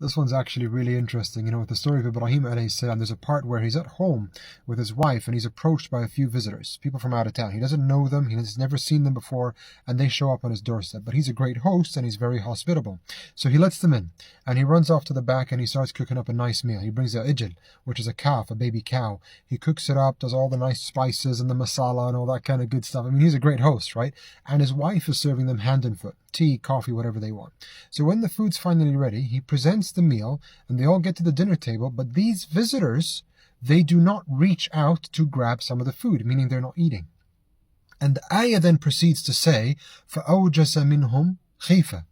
This one's actually really interesting. With the story of Ibrahim alayhi salam, there's a part where he's at home with his wife and he's approached by a few visitors, people from out of town. He doesn't know them, he's never seen them before, and they show up on his doorstep. But he's a great host and he's very hospitable. So he lets them in and he runs off to the back and he starts cooking up a nice meal. He brings a ijl, which is a calf, a baby cow. He cooks it up, does all the nice spices and the masala and all that kind of good stuff. I mean, he's a great host, right? And his wife is serving them hand and foot, tea, coffee, whatever they want. So when the food's finally ready, he presents the meal and they all get to the dinner table, but these visitors, they do not reach out to grab some of the food, meaning they're not eating. And the ayah then proceeds to say, فَأَوْجَسَ مِنْهُمْ خِيفَةً.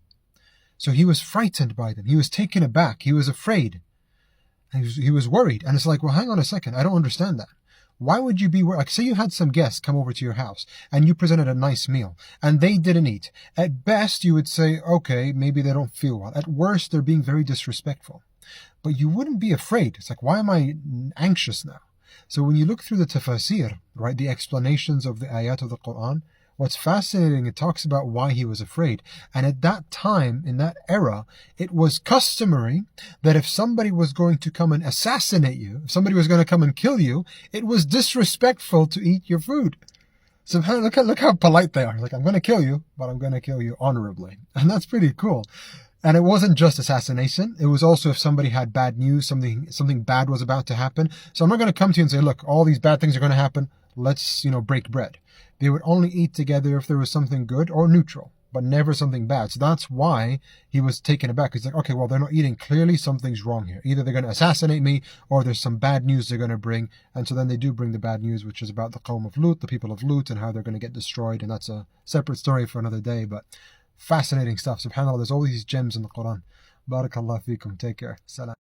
So he was frightened by them, he was taken aback, he was afraid, he was worried. And it's like, well, hang on a second, I don't understand that. Why would you be worried? Like, say you had some guests come over to your house and you presented a nice meal and they didn't eat. At best, you would say, okay, maybe they don't feel well. At worst, they're being very disrespectful. But you wouldn't be afraid. It's like, why am I anxious now? So when you look through the tafasir, right, the explanations of the ayat of the Quran, what's fascinating, it talks about why he was afraid. And at that time, in that era, it was customary that if somebody was going to come and assassinate you, if somebody was going to come and kill you, it was disrespectful to eat your food. So look how polite they are. Like, I'm going to kill you, but I'm going to kill you honorably. And that's pretty cool. And it wasn't just assassination. It was also if somebody had bad news, something bad was about to happen. So I'm not going to come to you and say, look, all these bad things are going to happen. Let's, break bread. They would only eat together if there was something good or neutral, but never something bad. So that's why he was taken aback. He's like, okay, well, they're not eating. Clearly something's wrong here. Either they're going to assassinate me or there's some bad news they're going to bring. And so then they do bring the bad news, which is about the Qawm of Lut, the people of Lut, and how they're going to get destroyed. And that's a separate story for another day. But fascinating stuff. SubhanAllah, there's all these gems in the Quran. Barakallah feekum. Take care. Salam.